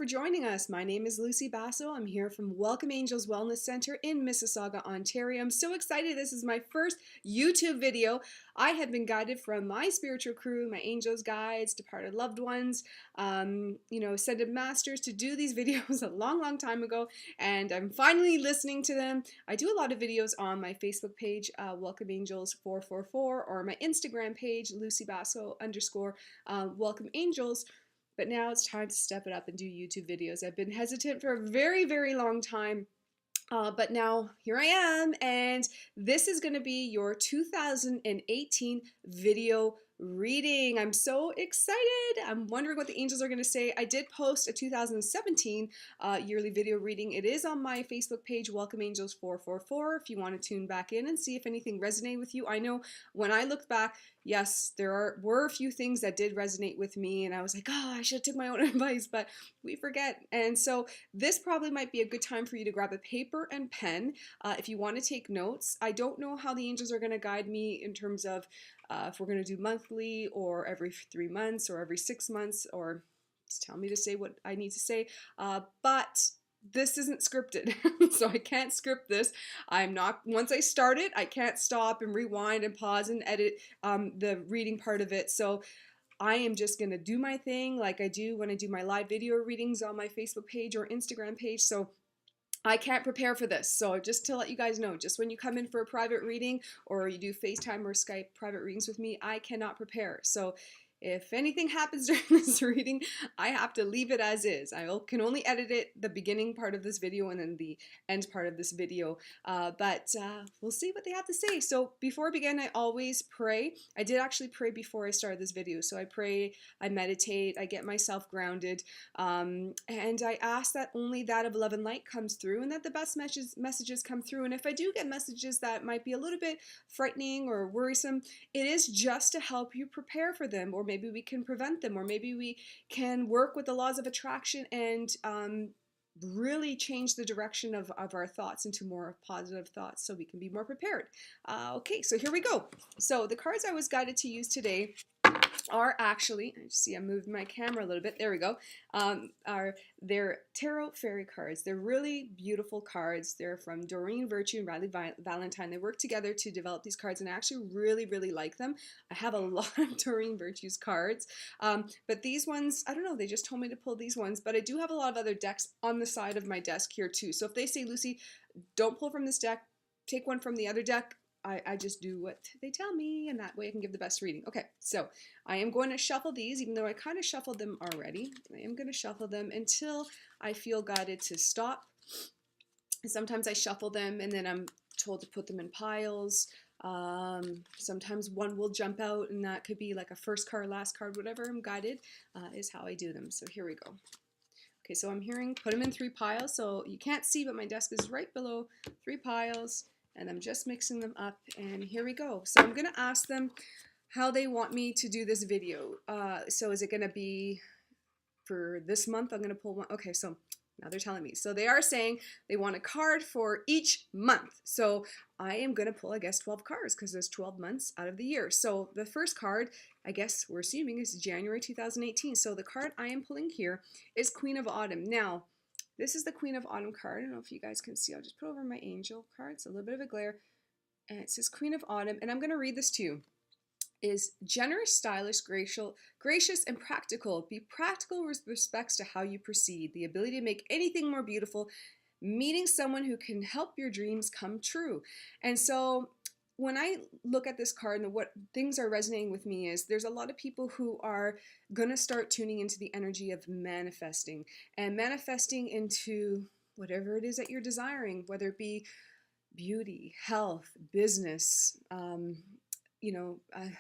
joining us. My name is Lucy Basso. I'm here from Welcome Angels Wellness Center in Mississauga, Ontario. I'm so excited. This is my first YouTube video. I have been guided from my spiritual crew, my angels, guides, departed loved ones, ascended masters to do these videos a long time ago, and I'm finally listening to them. I do a lot of videos on my Facebook page, Welcome Angels 444, or my Instagram page, Lucy Basso _ Welcome Angels. But now it's time to step it up and do YouTube videos. I've been hesitant for a very long time, but now here I am, and this is going to be your 2018 video reading. I'm so excited. I'm wondering what the angels are going to say. I did post a 2017 yearly video reading. It is on my Facebook page, Welcome Angels 444, if you want to tune back in and see if anything resonated with you. I know when I looked back, yes, there were a few things that did resonate with me, and I was like, oh, I should have took my own advice, but we forget. And so this probably might be a good time for you to grab a paper and pen if you want to take notes. I don't know how the angels are going to guide me in terms of if we're going to do monthly or every 3 months or every 6 months, or just tell me to say what I need to say. But this isn't scripted, so I can't script this. I'm not, once I start it, I can't stop and rewind and pause and edit the reading part of it. So I am just going to do my thing like I do when I do my live video readings on my Facebook page or Instagram page. So I can't prepare for this. So just to let you guys know, just when you come in for a private reading or you do FaceTime or Skype private readings with me, I cannot prepare. So if anything happens during this reading, I have to leave it as is. I can only edit it, the beginning part of this video and then the end part of this video. But we'll see what they have to say. So before I begin, I always pray. I did actually pray before I started this video. So I pray, I meditate, I get myself grounded, and I ask that only that of love and light comes through and that the best messages come through. And if I do get messages that might be a little bit frightening or worrisome, it is just to help you prepare for them, or maybe we can prevent them, or maybe we can work with the laws of attraction and really change the direction of our thoughts into more positive thoughts so we can be more prepared. Okay, so here we go. So the cards I was guided to use today are actually, I see I moved my camera a little bit, there we go, they're tarot fairy cards. They're really beautiful cards. They're from Doreen Virtue and Riley Valentine. They worked together to develop these cards, and I actually really like them. I have a lot of Doreen Virtue's cards, but these ones, I don't know, they just told me to pull these ones, but I do have a lot of other decks on the side of my desk here too. So if they say, Lucy, don't pull from this deck, take one from the other deck, I just do what they tell me, and that way I can give the best reading. Okay, so I am going to shuffle these, even though I kind of shuffled them already. I am going to shuffle them until I feel guided to stop. Sometimes I shuffle them and then I'm told to put them in piles. Sometimes one will jump out, and that could be like a first card, last card, whatever I'm guided is how I do them. So here we go. Okay, so I'm hearing put them in 3 piles. So you can't see, but my desk is right below 3 piles. And I'm just mixing them up, and here we go. So I'm going to ask them how they want me to do this video. So is it going to be for this month? I'm going to pull one. Okay, so now they're telling me. So they are saying they want a card for each month. So I am going to pull, I guess, 12 cards because there's 12 months out of the year. So the first card, I guess we're assuming, is January 2018. So the card I am pulling here is Queen of Autumn. Now, this is the Queen of Autumn card. I don't know if you guys can see. I'll just put over my angel card. It's a little bit of a glare. And it says Queen of Autumn. And I'm going to read this to you. Is generous, stylish, gracious, and practical. Be practical with respects to how you proceed. The ability to make anything more beautiful. Meeting someone who can help your dreams come true. And so when I look at this card and what things are resonating with me is there's a lot of people who are going to start tuning into the energy of manifesting and manifesting into whatever it is that you're desiring, whether it be beauty, health, business.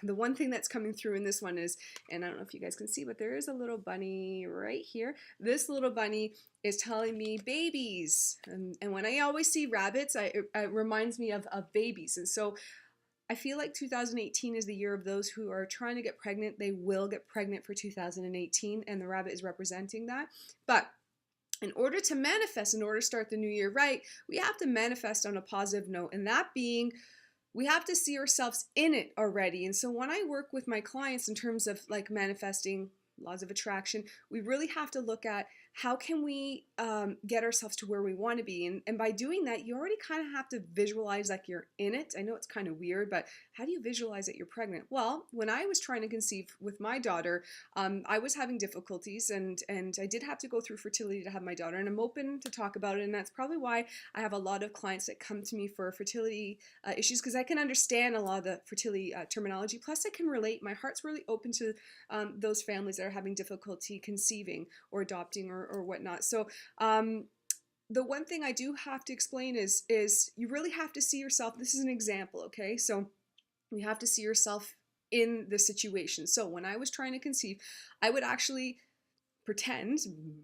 The one thing that's coming through in this one is, and I don't know if you guys can see, but there is a little bunny right here. This little bunny is telling me babies. And when I always see rabbits, it reminds me of babies. And so I feel like 2018 is the year of those who are trying to get pregnant. They will get pregnant for 2018, and the rabbit is representing that. But in order to manifest, in order to start the new year right, we have to manifest on a positive note, and that being, we have to see ourselves in it already. And so when I work with my clients in terms of like manifesting, laws of attraction, we really have to look at how can we get ourselves to where we want to be? And by doing that, you already kind of have to visualize like you're in it. I know it's kind of weird, but how do you visualize that you're pregnant? Well, when I was trying to conceive with my daughter, I was having difficulties, and I did have to go through fertility to have my daughter, and I'm open to talk about it, and that's probably why I have a lot of clients that come to me for fertility issues, because I can understand a lot of the fertility terminology, plus I can relate. My heart's really open to those families that are having difficulty conceiving or adopting or whatnot. So the one thing I do have to explain is you really have to see yourself. This is an example, okay? So you have to see yourself in the situation. So when I was trying to conceive, I would actually pretend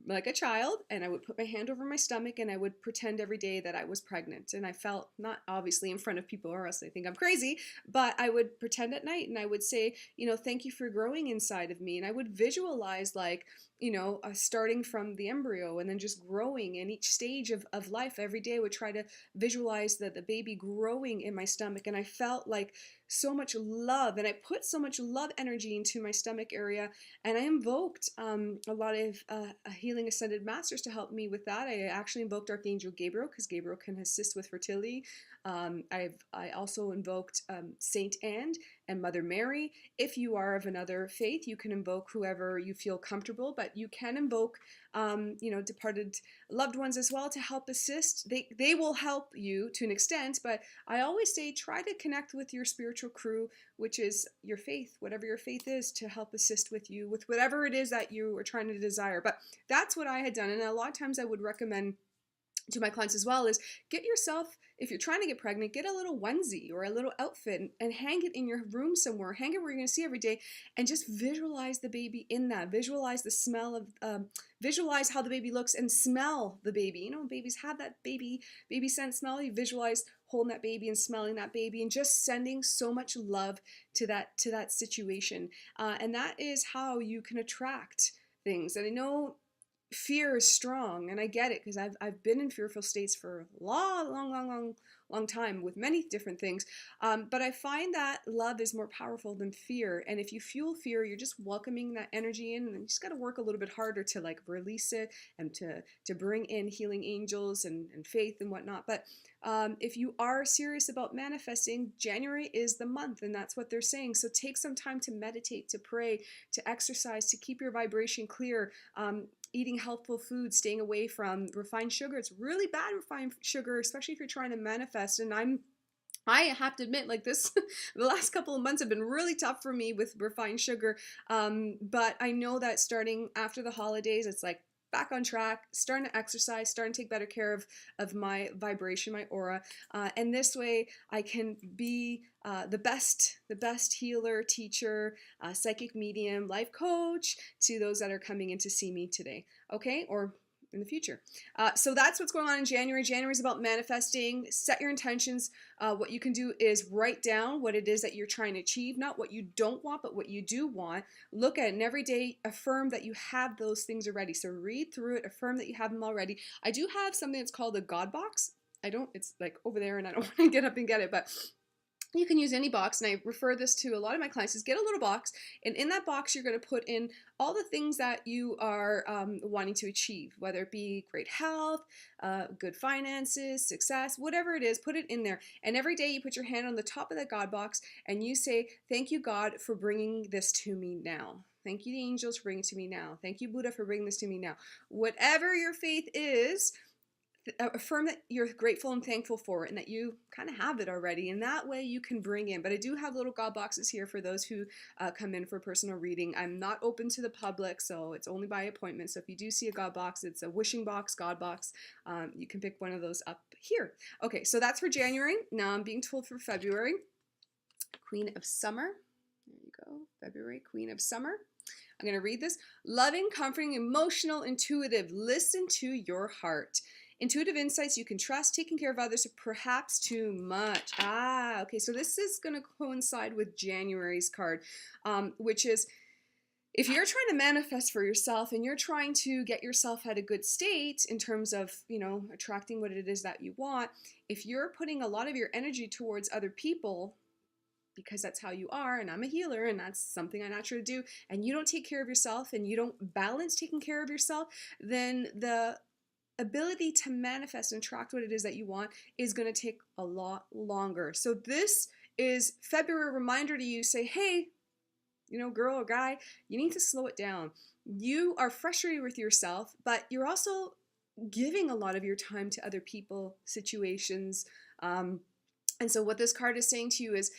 like a child, and I would put my hand over my stomach and I would pretend every day that I was pregnant. And I felt, not obviously in front of people or else they think I'm crazy, but I would pretend at night and I would say, you know, thank you for growing inside of me. And I would visualize like, you know, starting from the embryo and then just growing in each stage of life. Every day I would try to visualize the baby growing in my stomach, and I felt like so much love, and I put so much love energy into my stomach area, and I invoked a lot of healing ascended masters to help me with that. I actually invoked Archangel Gabriel, because Gabriel can assist with fertility. I also invoked Saint Anne and Mother Mary. If you are of another faith, you can invoke whoever you feel comfortable, but you can invoke you know, departed loved ones as well to help assist. They will help you to an extent, but I always say try to connect with your spiritual crew, which is your faith, whatever your faith is, to help assist with you with whatever it is that you are trying to desire. But that's what I had done, and a lot of times I would recommend to my clients as well is get yourself, if you're trying to get pregnant, get a little onesie or a little outfit and hang it in your room somewhere. Hang it where you're going to see every day, and just visualize the baby in that. Visualize the smell of, visualize how the baby looks and smell the baby. You know, babies have that baby scent smell. You visualize holding that baby and smelling that baby and just sending so much love to that situation. And that is how you can attract things. And I know fear is strong, and I get it, because I've been in fearful states for a long time with many different things, but I find that love is more powerful than fear. And if you fuel fear, you're just welcoming that energy in, and you just got to work a little bit harder to like release it and to bring in healing angels and faith and whatnot. But if you are serious about manifesting, January is the month, and that's what they're saying. So take some time to meditate, to pray, to exercise, to keep your vibration clear. Eating healthful food, staying away from refined sugar. It's really bad, refined sugar, especially if you're trying to manifest. And I have to admit, like this, the last couple of months have been really tough for me with refined sugar. But I know that starting after the holidays, it's like back on track, starting to exercise, starting to take better care of my vibration, my aura. And this way I can be the best healer, teacher, psychic medium, life coach to those that are coming in to see me today, okay? Or in the future. So that's what's going on in January. January is about manifesting. Set your intentions. What you can do is write down what it is that you're trying to achieve, not what you don't want, but what you do want. Look at it, and every day affirm that you have those things already. So read through it, affirm that you have them already. I do have something that's called a God box. It's like over there, and I don't want to get up and get it, but you can use any box, and I refer this to a lot of my clients, is get a little box, and in that box you're going to put in all the things that you are wanting to achieve, whether it be great health, good finances, success, whatever it is, put it in there. And every day you put your hand on the top of that God box and you say, thank you, God, for bringing this to me now. Thank you, the angels, for bringing it to me now. Thank you, Buddha, for bringing this to me now. Whatever your faith is, affirm that you're grateful and thankful for it, and that you kind of have it already, and that way you can bring in. But I do have little God boxes here for those who come in for personal reading. I'm not open to the public, so it's only by appointment. So if you do see a God box, it's a wishing box, God box. You can pick one of those up here. Okay, so that's for January. Now I'm being told for February. Queen of Summer. There you go. February, Queen of Summer. I'm going to read this. Loving, comforting, emotional, intuitive. Listen to your heart. Intuitive insights you can trust, taking care of others, perhaps too much. Okay, so this is going to coincide with January's card, which is, if you're trying to manifest for yourself and you're trying to get yourself at a good state in terms of, you know, attracting what it is that you want, if you're putting a lot of your energy towards other people, because that's how you are, and I'm a healer, and that's something I naturally do, and you don't take care of yourself, and you don't balance taking care of yourself, then the ability to manifest and attract what it is that you want is going to take a lot longer. So this is February reminder to you, say, hey, you know, girl or guy, you need to slow it down. You are frustrated with yourself, but you're also giving a lot of your time to other people, situations. And so what this card is saying to you is,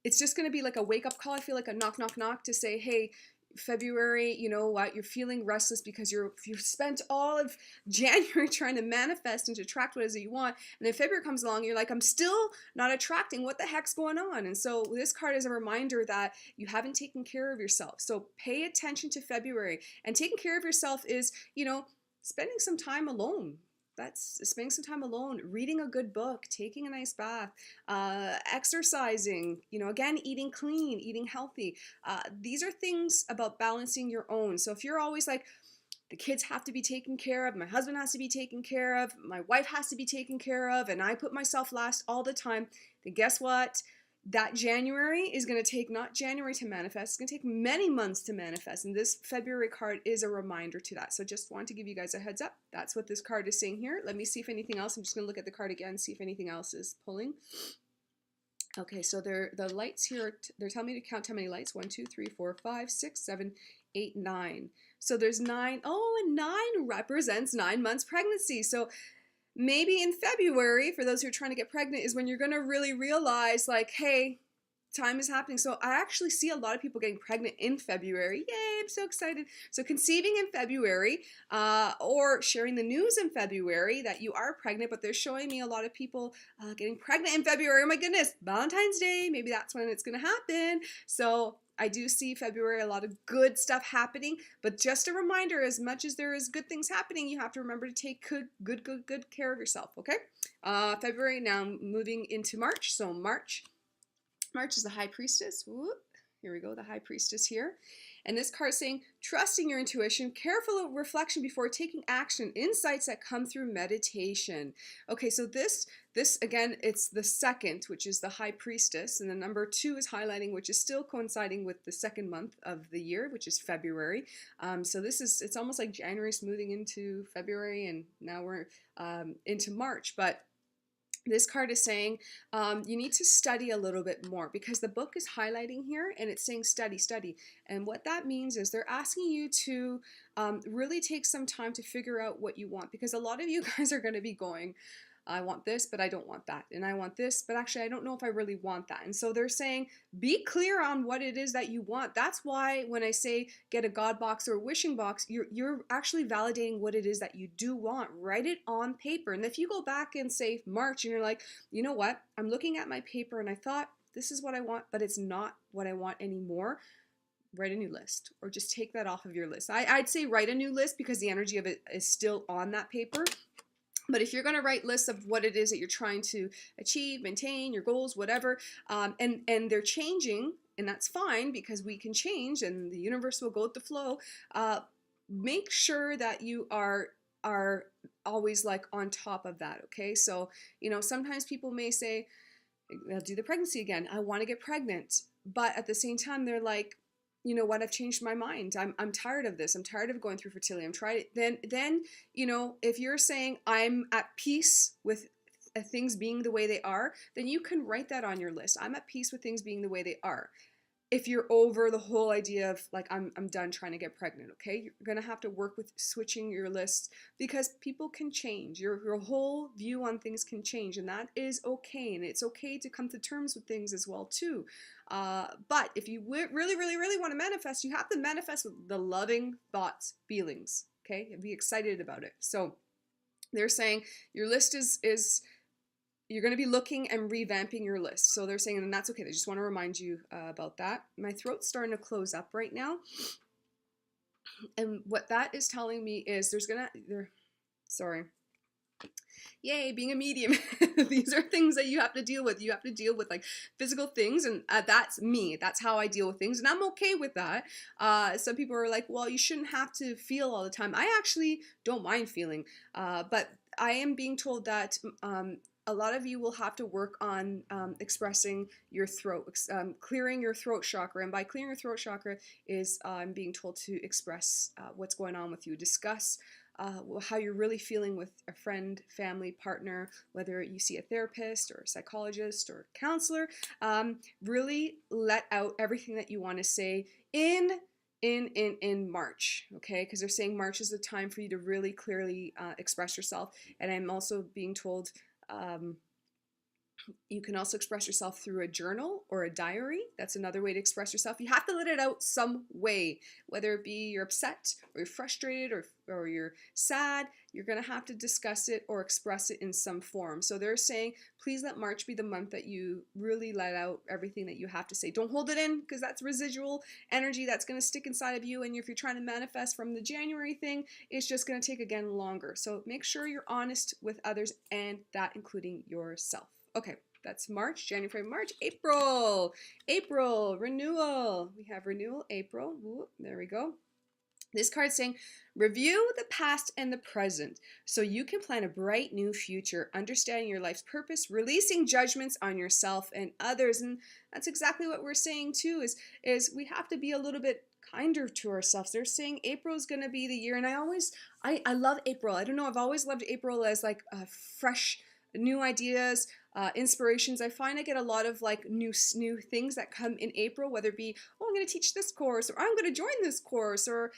it's just going to be like a wake-up call. I feel like a knock, knock, knock to say, hey, February, you know what, you're feeling restless because you've spent all of January trying to manifest and to attract what it is that you want, and then February comes along, you're like, I'm still not attracting, what the heck's going on? And so this card is a reminder that you haven't taken care of yourself. So pay attention to February, and taking care of yourself is, you know, spending some time alone. That's spending some time alone, reading a good book, taking a nice bath, exercising, you know, again, eating clean, eating healthy. These are things about balancing your own. So if you're always like, the kids have to be taken care of, my husband has to be taken care of, my wife has to be taken care of, and I put myself last all the time, then guess what? That January is going to take, not January to manifest, it's going to take many months to manifest, and this February card is a reminder to that. So just want to give you guys a heads up. That's what this card is saying here. Let me see if anything else, I'm just going to look at the card again, see if anything else is pulling. Okay, so the lights here, they're telling me to count how many lights. 1, 2, 3, 4, 5, 6, 7, 8, 9. So there's 9. Oh, and 9 represents 9 months pregnancy. So maybe in February, for those who are trying to get pregnant, is when you're going to really realize, like, hey, time is happening. So I actually see a lot of people getting pregnant in February. Yay, I'm so excited. So conceiving in February, or sharing the news in February that you are pregnant, but they're showing me a lot of people getting pregnant in February. Oh my goodness, Valentine's Day, maybe that's when it's going to happen. So I do see February, a lot of good stuff happening, but just a reminder, as much as there is good things happening, you have to remember to take good care of yourself, okay? February, now moving into March. So March is the High Priestess. Whoop. Here we go, the High Priestess here. And this card is saying, trusting your intuition, careful reflection before taking action, insights that come through meditation. Okay, so this again, it's the second, which is the High Priestess, and the number 2 is highlighting, which is still coinciding with the second month of the year, which is February. So it's almost like January smoothing into February, and now we're into March. But this card is saying you need to study a little bit more, because the book is highlighting here and it's saying study, study. And what that means is they're asking you to really take some time to figure out what you want, because a lot of you guys are going to be going, I want this, but I don't want that. And I want this, but actually I don't know if I really want that. And so they're saying, be clear on what it is that you want. That's why when I say get a God box or a wishing box, you're actually validating what it is that you do want. Write it on paper. And if you go back and say March and you're like, you know what? I'm looking at my paper and I thought this is what I want, but it's not what I want anymore. Write a new list, or just take that off of your list. I'd say write a new list, because the energy of it is still on that paper. But if you're going to write lists of what it is that you're trying to achieve, maintain, your goals, whatever, and they're changing, and that's fine, because we can change and the universe will go with the flow, make sure that you are always like on top of that, okay? So, you know, sometimes people may say, I'll do the pregnancy again. I want to get pregnant. But at the same time, they're like, you know what, I've changed my mind. I'm tired of this. I'm tired of going through fertility. I'm tired. Then, you know, if you're saying I'm at peace with things being the way they are, then you can write that on your list. I'm at peace with things being the way they are. If you're over the whole idea of like, I'm done trying to get pregnant, okay? You're gonna have to work with switching your lists, because people can change. Your whole view on things can change, and that is okay. And it's okay to come to terms with things as well too. But if you really, really, really want to manifest, you have to manifest with the loving thoughts, feelings, okay? And be excited about it. So they're saying your list is you're going to be looking and revamping your list. So they're saying, and that's okay. They just want to remind you about that. My throat's starting to close up right now. And what that is telling me is sorry. Yay, being a medium. These are things that you have to deal with. You have to deal with like physical things, and that's me. That's how I deal with things, and I'm okay with that. Some people are like, well, you shouldn't have to feel all the time. I actually don't mind feeling, but I am being told that a lot of you will have to work on expressing your throat, clearing your throat chakra. And by clearing your throat chakra is I'm being told to express what's going on with you, discuss how you're really feeling with a friend, family, partner, whether you see a therapist or a psychologist or counselor. Really let out everything that you want to say in March, okay? Because they're saying March is the time for you to really clearly express yourself. And I'm also being told you can also express yourself through a journal or a diary. That's another way to express yourself. You have to let it out some way, whether it be you're upset or you're frustrated or you're sad. You're going to have to discuss it or express it in some form. So they're saying, please let March be the month that you really let out everything that you have to say. Don't hold it in, because that's residual energy that's going to stick inside of you. And if you're trying to manifest from the January thing, it's just going to take, again, longer. So make sure you're honest with others, and that including yourself. Okay, that's March, January, February, March, April. April, renewal. We have renewal, April. Ooh, there we go. This card's saying, review the past and the present so you can plan a bright new future, understanding your life's purpose, releasing judgments on yourself and others. And that's exactly what we're saying too, is we have to be a little bit kinder to ourselves. They're saying April is going to be the year. And I love April. I don't know, I've always loved April as like a fresh, new ideas, inspirations. I find I get a lot of like new things that come in April, whether it be, oh, I'm going to teach this course, or I'm going to join this course, or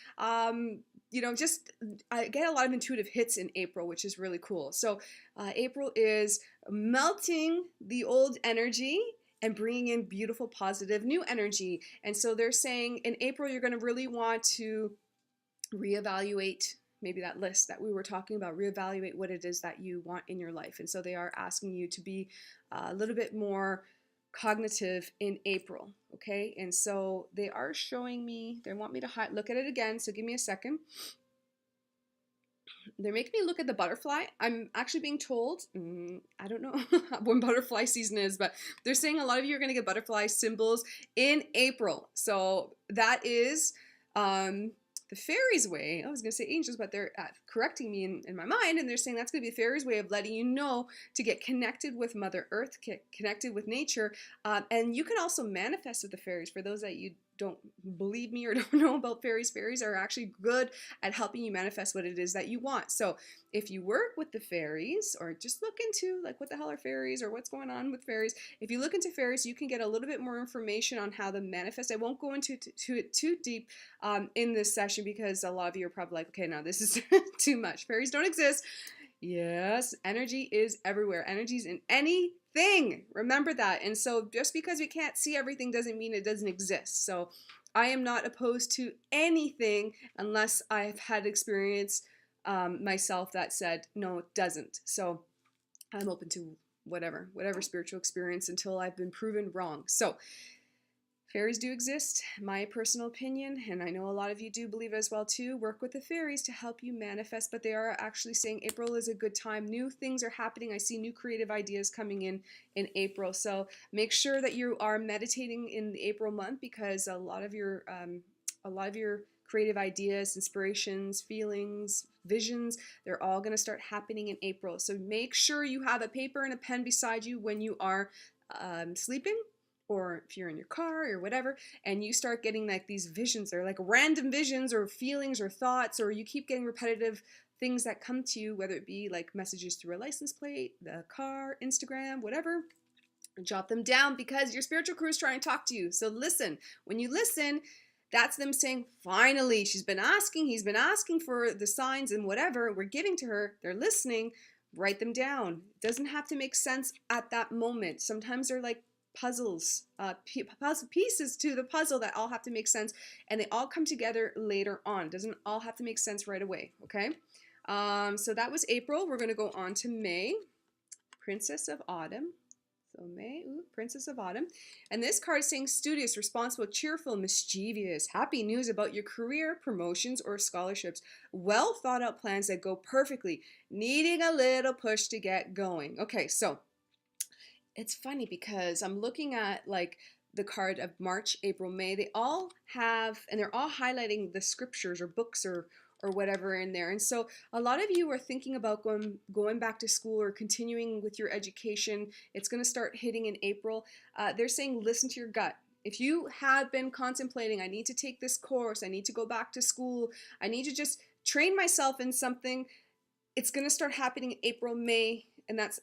you know, just I get a lot of intuitive hits in April, which is really cool. So April is melting the old energy and bringing in beautiful, positive, new energy. And so they're saying in April, you're going to really want to reevaluate maybe that list that we were talking about, reevaluate what it is that you want in your life. And so they are asking you to be a little bit more cognitive in April, okay? And so they are showing me, they want me to look at it again, so give me a second. They're making me look at the butterfly. I'm actually being told, I don't know when butterfly season is, but they're saying a lot of you are going to get butterfly symbols in April. So that is the fairies' way. I was going to say angels, but they're correcting me in my mind, and they're saying that's going to be the fairies' way of letting you know to get connected with Mother Earth, get connected with nature, and you can also manifest with the fairies. For those that you don't believe me or don't know about fairies, fairies are actually good at helping you manifest what it is that you want. So if you work with the fairies, or just look into like what the hell are fairies or what's going on with fairies, if you look into fairies, you can get a little bit more information on how to manifest. I won't go into it too deep in this session, because a lot of you are probably like, okay, now this is too much. Fairies don't exist. Yes, energy is everywhere. Energy's in anything. Remember that. And so just because we can't see everything doesn't mean it doesn't exist. So I am not opposed to anything unless I've had experience myself that said, no, it doesn't. So I'm open to whatever spiritual experience until I've been proven wrong. So fairies do exist, my personal opinion, and I know a lot of you do believe it as well too. Work with the fairies to help you manifest, but they are actually saying April is a good time. New things are happening. I see new creative ideas coming in April. So make sure that you are meditating in the April month, because a lot of your creative ideas, inspirations, feelings, visions, they're all going to start happening in April. So make sure you have a paper and a pen beside you when you are sleeping, or if you're in your car or whatever, and you start getting like these visions. They're like random visions or feelings or thoughts, or you keep getting repetitive things that come to you, whether it be like messages through a license plate, the car, Instagram, whatever. Jot them down, because your spiritual crew is trying to talk to you. So listen. When you listen, that's them saying, finally, he's been asking for the signs and whatever we're giving to her. They're listening. Write them down. It doesn't have to make sense at that moment. Sometimes they're like puzzles, pieces to the puzzle that all have to make sense, and they all come together later on. It doesn't all have to make sense right away, okay? So that was April. We're going to go on to May, Princess of Autumn. So May, Princess of Autumn. And this card is saying studious, responsible, cheerful, mischievous, happy news about your career, promotions, or scholarships. Well thought out plans that go perfectly, needing a little push to get going. Okay, so it's funny because I'm looking at like the card of March, April, May. They all have, and they're all highlighting the scriptures or books or or whatever in there. And so a lot of you are thinking about going back to school or continuing with your education. It's going to start hitting in April. They're saying listen to your gut. If you have been contemplating, I need to take this course, I need to go back to school, I need to just train myself in something, it's going to start happening in April, May, and that's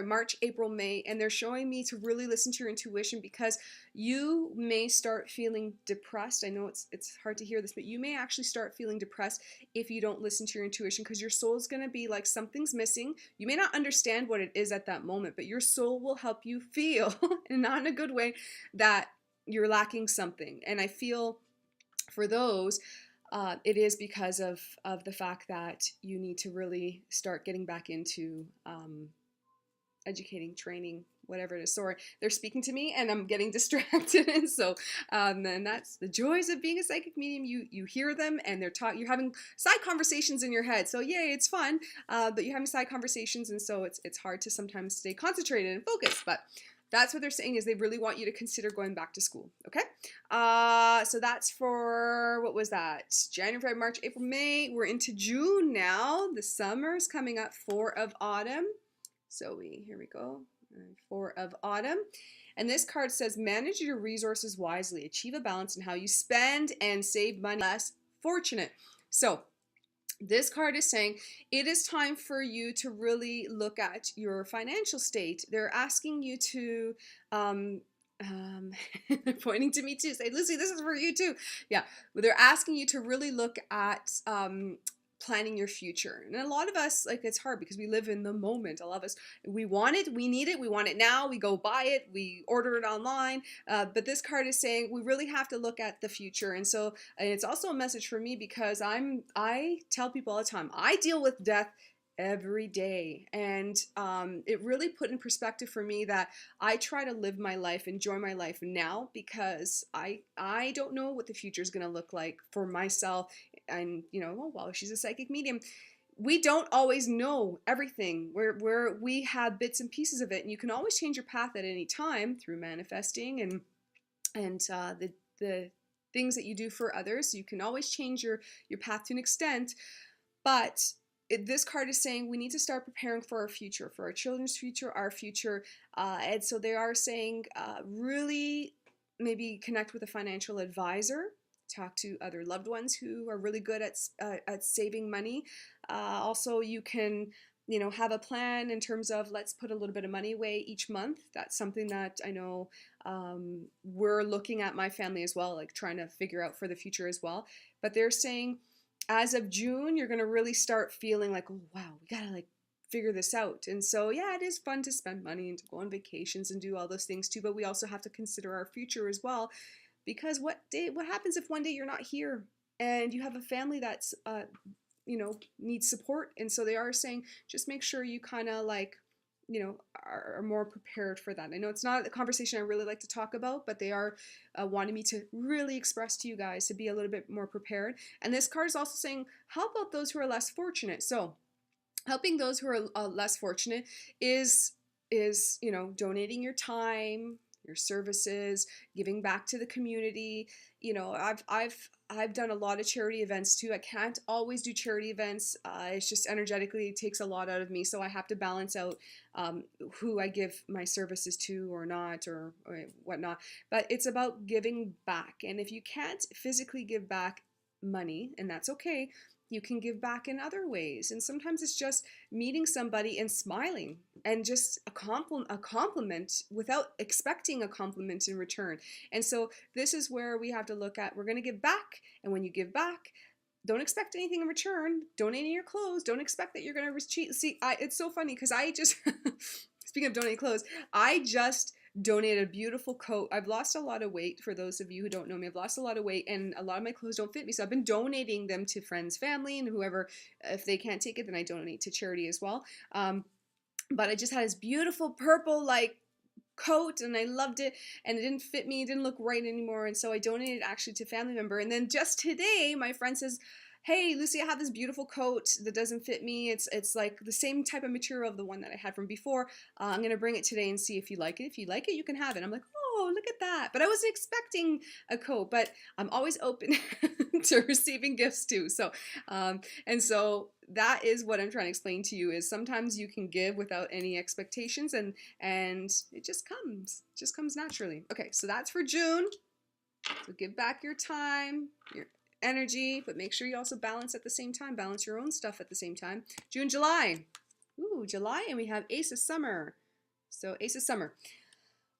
March, April, May, and they're showing me to really listen to your intuition, because you may start feeling depressed. I know it's hard to hear this, but you may actually start feeling depressed if you don't listen to your intuition, because your soul is going to be like, something's missing. You may not understand what it is at that moment, but your soul will help you feel, and not in a good way, that you're lacking something. And I feel for those, it is because of the fact that you need to really start getting back into educating, training, whatever it is. Sorry, they're speaking to me and I'm getting distracted. And so, and that's the joys of being a psychic medium. You hear them and you're having side conversations in your head. So yay, it's fun, but you're having side conversations, and so it's hard to sometimes stay concentrated and focused. But that's what they're saying, is they really want you to consider going back to school, okay? So that's for, what was that? January, February, March, April, May. We're into June now. The summer's coming up, 4 of autumn. So here we go, 4 of autumn. And this card says, manage your resources wisely. Achieve a balance in how you spend and save money. Less fortunate. So this card is saying it is time for you to really look at your financial state. They're asking you to, pointing to me too, say, Lucy, this is for you too. Yeah, they're asking you to really look at planning your future. And a lot of us, like, it's hard because we live in the moment. A lot of us, we want it, we need it, we want it now, we go buy it, we order it online. But this card is saying we really have to look at the future. And so, and it's also a message for me, because I tell people all the time, I deal with death every day, and it really put in perspective for me that I try to live my life, enjoy my life now, because I don't know what the future is going to look like for myself. And you know, oh, well, she's a psychic medium, we don't always know everything. We have bits and pieces of it, and you can always change your path at any time through manifesting and the things that you do for others. You can always change your path to an extent, but this card is saying we need to start preparing for our future, for our children's future, our future. And so they are saying really maybe connect with a financial advisor, talk to other loved ones who are really good at saving money. Also, you can, you know, have a plan in terms of, let's put a little bit of money away each month. That's something that I know we're looking at, my family as well, like trying to figure out for the future as well. But they're saying, as of June, you're going to really start feeling like, oh, wow, we got to like figure this out. And so, yeah, it is fun to spend money and to go on vacations and do all those things too, but we also have to consider our future as well, because what happens if one day you're not here and you have a family that's, you know, needs support? And so they are saying, just make sure you kind of like, you know, are more prepared for that. I know it's not a conversation I really like to talk about, but they are wanting me to really express to you guys to be a little bit more prepared. And this card is also saying, how about those who are less fortunate? So helping those who are less fortunate is, you know, donating your time, your services, giving back to the community. You know, I've done a lot of charity events too. I can't always do charity events. It's just energetically, it takes a lot out of me. So I have to balance out who I give my services to or not, or whatnot. But it's about giving back. And if you can't physically give back money, and that's okay, you can give back in other ways. And sometimes it's just meeting somebody and smiling, and just a compliment without expecting a compliment in return. And so this is where we have to look at, we're going to give back. And when you give back, don't expect anything in return. Donating your clothes, don't expect that you're going to receive. See, it's so funny because I just, speaking of donating clothes, I just donated a beautiful coat. I've lost a lot of weight. For those of you who don't know me, I've lost a lot of weight, and a lot of my clothes don't fit me. So I've been donating them to friends, family, and whoever. If they can't take it, then I donate to charity as well. But I just had this beautiful purple like coat, and I loved it, and it didn't fit me, it didn't look right anymore, and so I donated actually to a family member. And then just today my friend says, hey Lucy, I have this beautiful coat that doesn't fit me, it's like the same type of material of the one that I had from before. I'm gonna bring it today and see if you like it. If you like it, you can have it. I'm like, oh, look at that. But I wasn't expecting a coat, but I'm always open to receiving gifts too. So, and so that is what I'm trying to explain to you is sometimes you can give without any expectations and it just comes naturally. Okay, so that's for June. So give back your time, your energy, but make sure you also balance at the same time. Balance your own stuff at the same time. June, July. Ooh, July, and we have Ace of Summer. So Ace of Summer.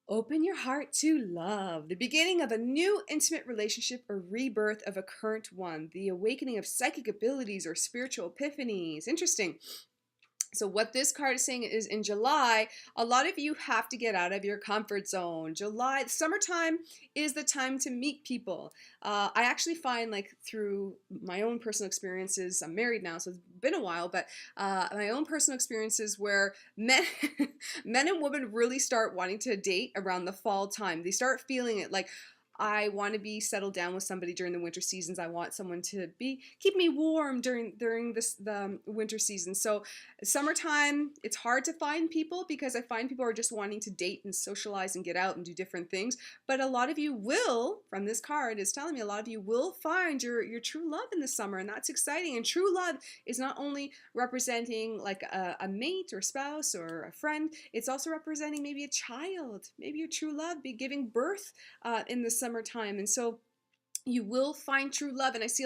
Open your heart to love. The beginning of a new intimate relationship or rebirth of a current one. The awakening of psychic abilities or spiritual epiphanies. Interesting. So what this card is saying is in July, a lot of you have to get out of your comfort zone. July, summertime is the time to meet people. I actually find like through my own personal experiences, I'm married now, so it's been a while, but my own personal experiences where men and women really start wanting to date around the fall time. They start feeling it like, I want to be settled down with somebody during the winter seasons. I want someone to keep me warm during the winter season. So summertime, it's hard to find people because I find people are just wanting to date and socialize and get out and do different things. But a lot of you will, from this card is telling me, a lot of you will find your true love in the summer, and that's exciting. And true love is not only representing like a mate or spouse or a friend, it's also representing maybe a child, maybe your true love be giving birth in the summertime. And so you will find true love. And I see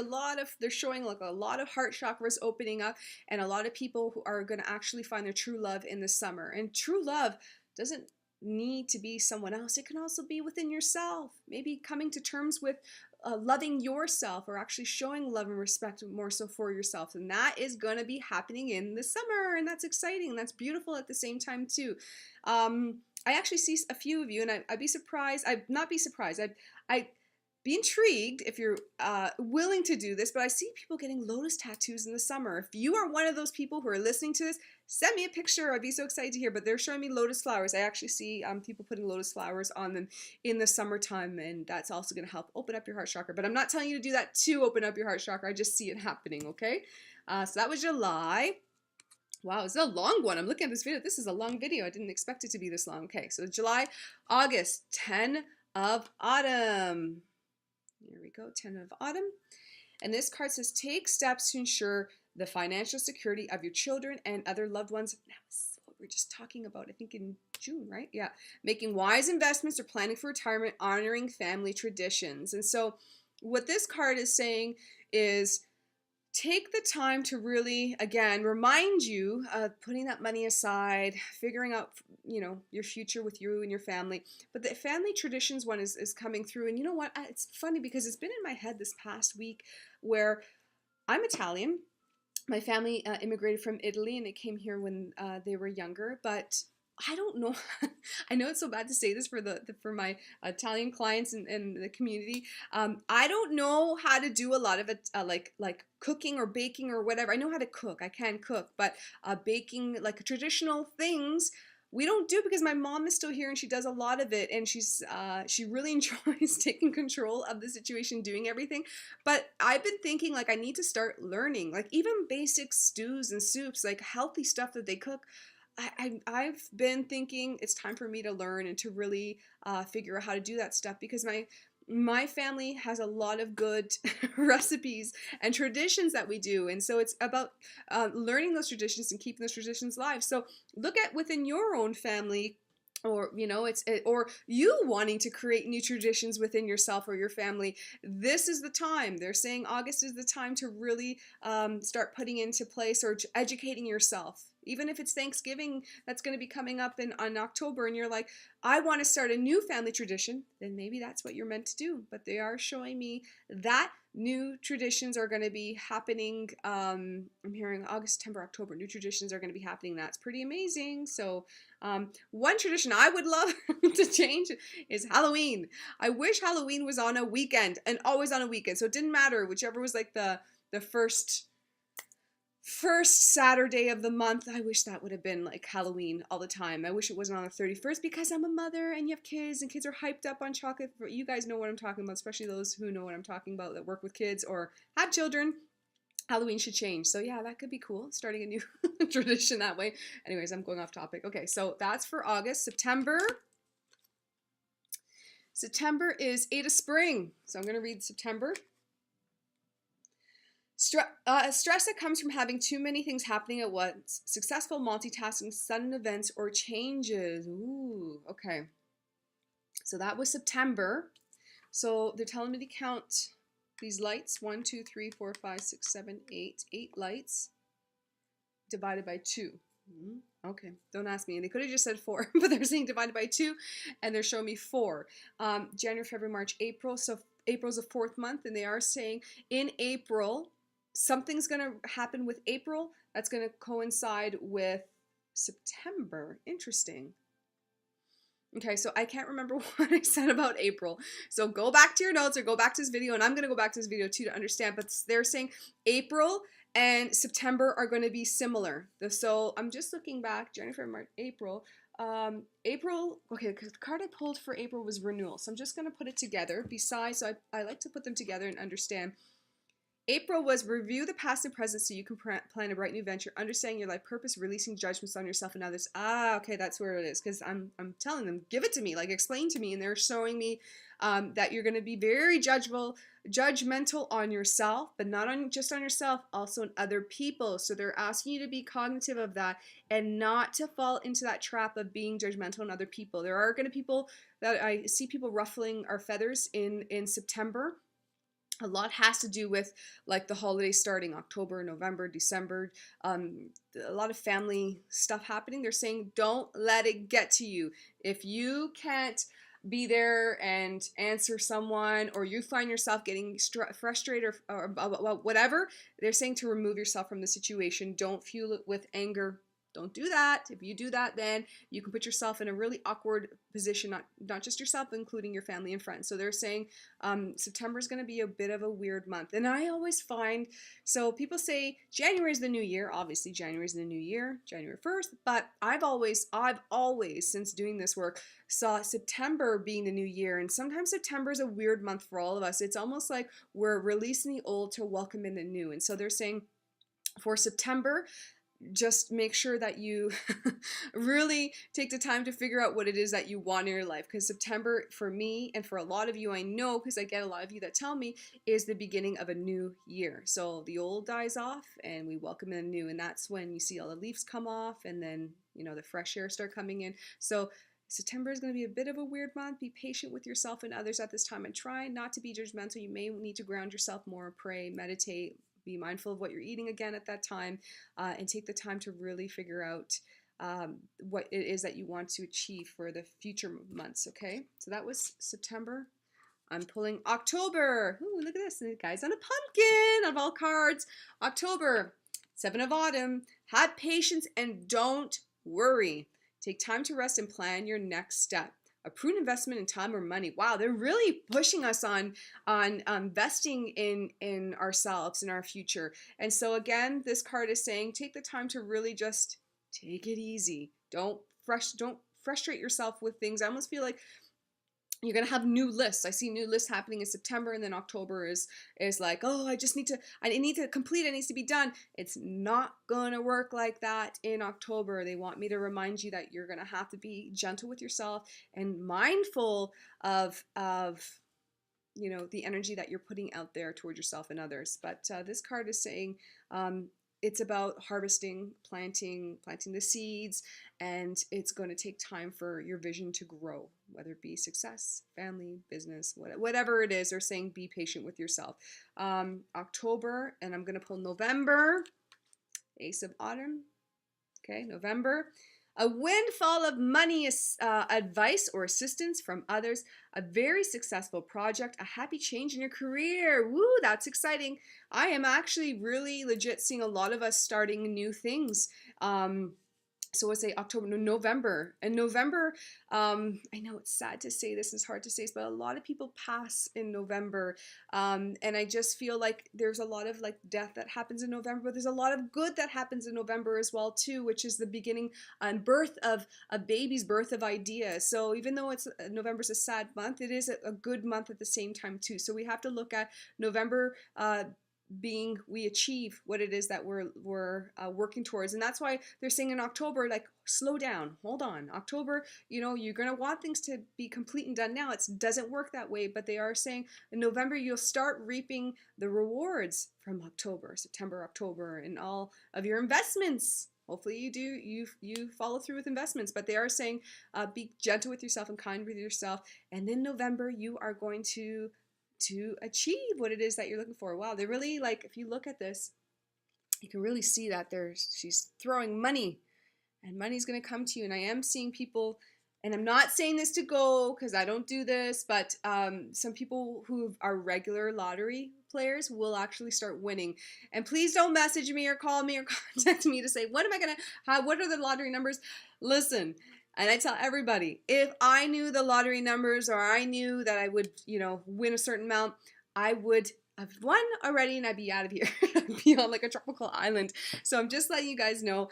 they're showing like a lot of heart chakras opening up and a lot of people who are going to actually find their true love in the summer. And true love doesn't need to be someone else. It can also be within yourself. Maybe coming to terms with loving yourself or actually showing love and respect more so for yourself. And that is going to be happening in the summer. And that's exciting. And that's beautiful at the same time too. I actually see a few of you, and I'd be surprised. I'd not be surprised. I'd be intrigued if you're willing to do this, but I see people getting lotus tattoos in the summer. If you are one of those people who are listening to this, send me a picture. I'd be so excited to hear, but they're showing me lotus flowers. I actually see people putting lotus flowers on them in the summertime, and that's also going to help open up your heart chakra. But I'm not telling you to do that to open up your heart chakra. I just see it happening, okay? So that was July. Wow, it's a long one. I'm looking at this video. This is a long video. I didn't expect it to be this long. Okay, so July, August, 10 of Autumn. Here we go, 10 of Autumn. And this card says, take steps to ensure the financial security of your children and other loved ones. That was what we were just talking about, I think in June, right? Yeah. Making wise investments or planning for retirement, honoring family traditions. And so what this card is saying is, take the time to really, again, remind you of putting that money aside, figuring out, your future with you and your family. But the family traditions one is coming through. And you know what? It's funny because it's been in my head this past week where I'm Italian. My family immigrated from Italy and they came here when they were younger, but I don't know. I know it's so bad to say this for my Italian clients and the community. I don't know how to do a lot of it, like cooking or baking or whatever. I know how to cook. I can cook, but baking, like traditional things, we don't do because my mom is still here and she does a lot of it, and she really enjoys taking control of the situation, doing everything. But I've been thinking like I need to start learning, like even basic stews and soups, like healthy stuff that they cook. I've been thinking it's time for me to learn and to really figure out how to do that stuff because my family has a lot of good recipes and traditions that we do. And so it's about learning those traditions and keeping those traditions alive. So look at within your own family, or or you wanting to create new traditions within yourself or your family. This is the time. They're saying August is the time to really start putting into place or educating yourself. Even if it's Thanksgiving that's going to be coming up in October and you're like, I want to start a new family tradition, then maybe that's what you're meant to do. But they are showing me that new traditions are going to be happening. I'm hearing August, September, October. New traditions are going to be happening. That's pretty amazing. So one tradition I would love to change is Halloween. I wish Halloween was on a weekend and always on a weekend. So it didn't matter, whichever was like the first Saturday of the month. I wish that would have been like Halloween all the time. I wish it wasn't on the 31st because I'm a mother and you have kids and kids are hyped up on chocolate. You guys know what I'm talking about, especially those who know what I'm talking about that work with kids or have children. Halloween should change. So yeah, that could be cool. Starting a new tradition that way. Anyways, I'm going off topic. Okay, so that's for August. September. September is 8 of spring. So I'm going to read September. Stress that comes from having too many things happening at once, successful multitasking, sudden events, or changes. Ooh, okay. So that was September. So they're telling me to count these lights. 1, 2, 3, 4, 5, 6, 7, 8. 8 lights divided by 2. Okay, don't ask me. And they could have just said 4, but they're saying divided by 2, and they're showing me 4. January, February, March, April. So April's the 4th month, and they are saying in April, something's going to happen with April that's going to coincide with September. Interesting. Okay, so I can't remember what I said about April. So go back to your notes or go back to this video, and I'm going to go back to this video too to understand. But they're saying April and September are going to be similar. So I'm just looking back, January, February, March, April. April, okay, because the card I pulled for April was renewal. So I'm just going to put it together. Besides, so I like to put them together and understand. April was review the past and present so you can plan a bright new venture, understanding your life purpose, releasing judgments on yourself and others. Okay, that's where it is, because I'm telling them, give it to me, like explain to me, and they're showing me that you're going to be very judgmental on yourself, but not just on yourself, also on other people. So they're asking you to be cognitive of that and not to fall into that trap of being judgmental on other people. There are going to people that I see people ruffling our feathers in September. A lot has to do with like the holidays starting October, November, December, a lot of family stuff happening. They're saying don't let it get to you. If you can't be there and answer someone, or you find yourself getting frustrated or whatever, they're saying to remove yourself from the situation. Don't fuel it with anger. Don't do that. If you do that, then you can put yourself in a really awkward position, not just yourself, but including your family and friends. So they're saying September is going to be a bit of a weird month. And I always find, so people say January is the new year. Obviously, January is the new year, January 1st. But I've always, since doing this work, saw September being the new year. And sometimes September is a weird month for all of us. It's almost like we're releasing the old to welcome in the new. And so they're saying for September, just make sure that you really take the time to figure out what it is that you want in your life, because September for me and for a lot of you, I know because I get a lot of you that tell me, is the beginning of a new year. So the old dies off and we welcome in the new, and that's when you see all the leaves come off and then, you know, the fresh air start coming in. So September is going to be a bit of a weird month. Be patient with yourself and others at this time and try not to be judgmental. You may need to ground yourself more, pray, meditate, be mindful of what you're eating again at that time, and take the time to really figure out what it is that you want to achieve for the future months, okay? So that was September. I'm pulling October. Ooh, look at this. The guy's on a pumpkin of all cards. October, 7 of autumn. Have patience and don't worry. Take time to rest and plan your next step. A prudent investment in time or money. Wow, they're really pushing us on investing in ourselves, in our future. And so again, this card is saying take the time to really just take it easy. Don't frustrate yourself with things. I almost feel like you're going to have new lists. I see new lists happening in September, and then October is like, oh, I need to complete, it needs to be done. It's not going to work like that in October. They want me to remind you that you're going to have to be gentle with yourself and mindful of you know, the energy that you're putting out there towards yourself and others. But this card is saying it's about harvesting, planting the seeds, and it's going to take time for your vision to grow, whether it be success, family, business, whatever it is. They're saying be patient with yourself. October, and I'm going to pull November, Ace of Autumn. Okay, November. A windfall of money, advice or assistance from others, a very successful project, a happy change in your career. Woo, that's exciting. I am actually really legit seeing a lot of us starting new things. So let's say October, November. And November, I know it's sad to say this, it's hard to say, but a lot of people pass in November. And I just feel like there's a lot of like death that happens in November, but there's a lot of good that happens in November as well too, which is the beginning and birth of a baby's birth of ideas. So even though it's November's a sad month, it is a good month at the same time too. So we have to look at November, we achieve what it is that we're working towards. And that's why they're saying in October, like, slow down, hold on. October, you know, you're going to want things to be complete and done now. It doesn't work that way, but they are saying in November you'll start reaping the rewards from October, September, October, and all of your investments. Hopefully you follow through with investments, but they are saying be gentle with yourself and kind with yourself. And in November you are going to achieve what it is that you're looking for. Wow, they're really, like, if you look at this, you can really see that she's throwing money, and money's going to come to you. And I am seeing people, and I'm not saying this to go because I don't do this, but some people who are regular lottery players will actually start winning. And please don't message me or call me or contact me to say, what are the lottery numbers? Listen, and I tell everybody, if I knew the lottery numbers, or I knew that I would, you know, win a certain amount, I would have won already and I'd be out of here. I'd be on like a tropical island. So I'm just letting you guys know,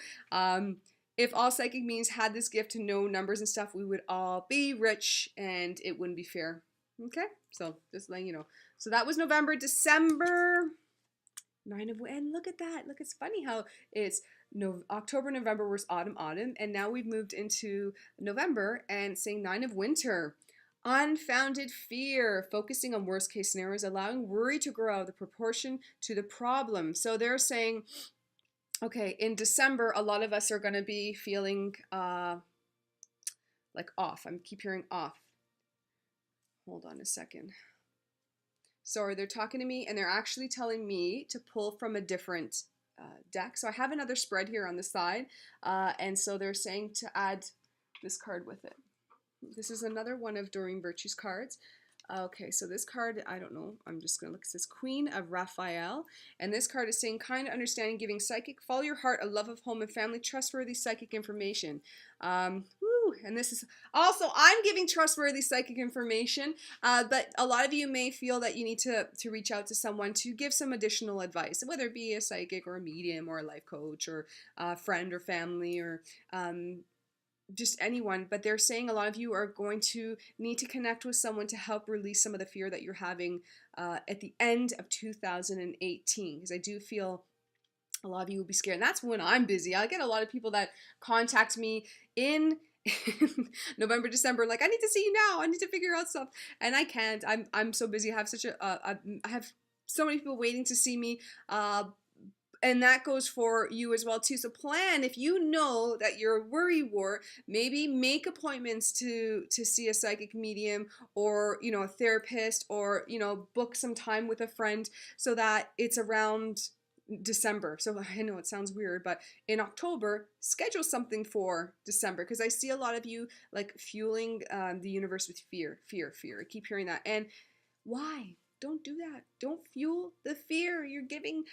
if all psychic beings had this gift to know numbers and stuff, we would all be rich and it wouldn't be fair. Okay? So just letting you know. So that was November. December, and look at that. Look, it's funny how it's October, November was autumn, and now we've moved into November and saying 9 of winter. Unfounded fear, focusing on worst case scenarios, allowing worry to grow out of the proportion to the problem. So they're saying, okay, in December, a lot of us are going to be feeling like off. I keep hearing off. Hold on a second. Sorry, they're talking to me and they're actually telling me to pull from a different deck. So I have another spread here on the side, and so they're saying to add this card with it. This is another one of Doreen Virtue's cards. Okay, so this card, I don't know, I'm just going to look. It says Queen of Raphael, and this card is saying kind, understanding, giving, psychic, follow your heart, a love of home and family, trustworthy psychic information. And this is also, I'm giving trustworthy psychic information, but a lot of you may feel that you need to reach out to someone to give some additional advice, whether it be a psychic or a medium or a life coach or a friend or family or just anyone. But they're saying a lot of you are going to need to connect with someone to help release some of the fear that you're having at the end of 2018, because I do feel a lot of you will be scared. And that's when I'm busy. I get a lot of people that contact me in November, December, like, I need to see you now. I need to figure out stuff. And I can't. I'm so busy. I have such a I have so many people waiting to see me. And that goes for you as well too. So plan, if you know that you're a worry war, maybe make appointments to see a psychic medium or, you know, a therapist, or, you know, book some time with a friend so that it's around December. So I know it sounds weird, but in October, schedule something for December, because I see a lot of you like fueling the universe with fear. I keep hearing that. And why? Don't do that. Don't fuel the fear. You're giving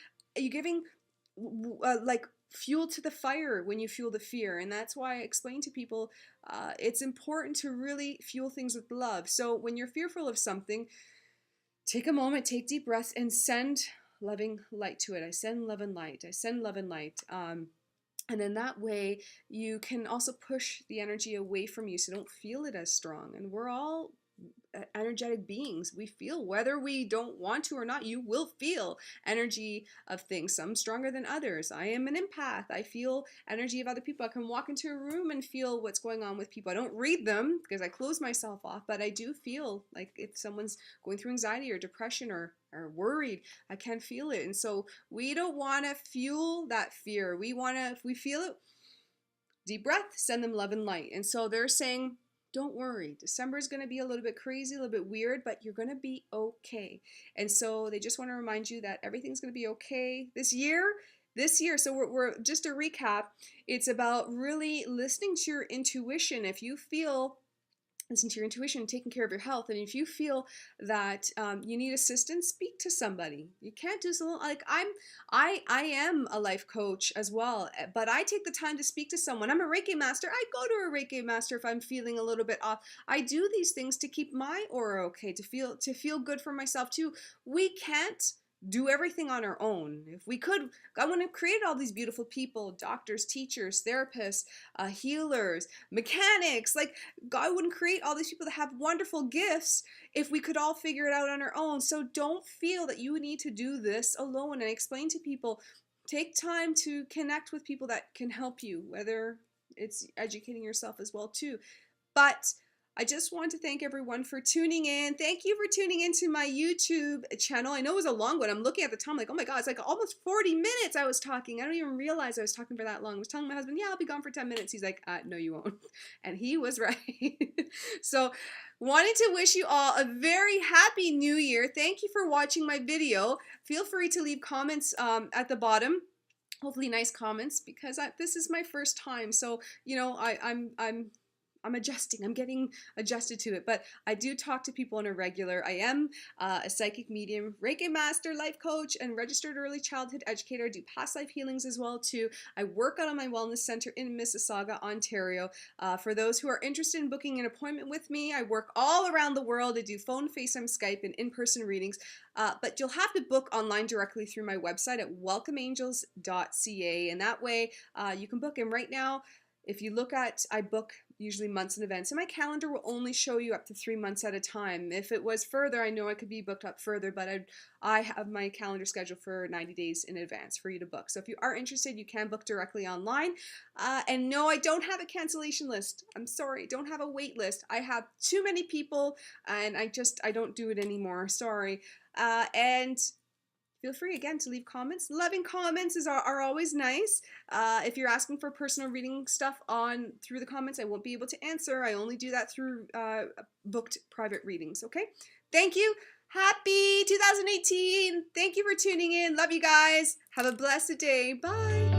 like fuel to the fire when you fuel the fear. And that's why I explain to people it's important to really fuel things with love. So when you're fearful of something, take a moment, take deep breaths, and send loving light to it. I send love and light. I send love and light. And then that way you can also push the energy away from you, so don't feel it as strong. And we're all energetic beings. We feel, whether we don't want to or not, you will feel energy of things, some stronger than others. I am an empath. I feel energy of other people. I can walk into a room and feel what's going on with people. I don't read them because I close myself off, but I do feel like if someone's going through anxiety or depression or worried, I can feel it. And so we don't want to fuel that fear. We want to, if we feel it, deep breath, send them love and light. And so they're saying, don't worry. December is going to be a little bit crazy, a little bit weird, but you're going to be okay. And so they just want to remind you that everything's going to be okay this year. So we're just to recap, it's about really listening to your intuition. If you feel, listen to your intuition, taking care of your health. And if you feel that you need assistance, speak to somebody. You can't do so, like I am a life coach as well, but I take the time to speak to someone. I'm a Reiki Master. I go to a Reiki Master if I'm feeling a little bit off. I do these things to keep my aura okay, to feel good for myself too. We can't do everything on our own. If we could, God wouldn't have created all these beautiful people, doctors, teachers, therapists, healers, mechanics. Like, God wouldn't create all these people that have wonderful gifts if we could all figure it out on our own. So don't feel that you need to do this alone. And I explain to people, take time to connect with people that can help you, whether it's educating yourself as well too. But I just want to thank everyone for tuning in. Thank you for tuning into my YouTube channel. I know it was a long one. I'm looking at the time like, oh my God, it's like almost 40 minutes I was talking. I don't even realize I was talking for that long. I was telling my husband, yeah, I'll be gone for 10 minutes. He's like, no, you won't. And he was right. So wanted to wish you all a very happy new year. Thank you for watching my video. Feel free to leave comments at the bottom. Hopefully nice comments, because this is my first time. So, you know, I'm adjusting. I'm getting adjusted to it, but I do talk to people on a regular. I am a psychic medium, Reiki Master, life coach, and registered early childhood educator. I do past life healings as well too. I work out of my wellness center in Mississauga, Ontario. For those who are interested in booking an appointment with me, I work all around the world. I do phone, FaceTime, Skype, and in-person readings. But you'll have to book online directly through my website at welcomeangels.ca, and that way you can book. And right now, if you look at, I book usually months in advance, and my calendar will only show you up to 3 months at a time. If it was further, I know I could be booked up further, but I have my calendar scheduled for 90 days in advance for you to book. So if you are interested, you can book directly online. And no, I don't have a cancellation list. I'm sorry, don't have a wait list. I have too many people, and I don't do it anymore. Sorry. And feel free again to leave comments. Loving comments are always nice. If you're asking for personal reading stuff through the comments, I won't be able to answer. I only do that through booked private readings. Okay. Thank you. Happy 2018. Thank you for tuning in. Love you guys. Have a blessed day. Bye.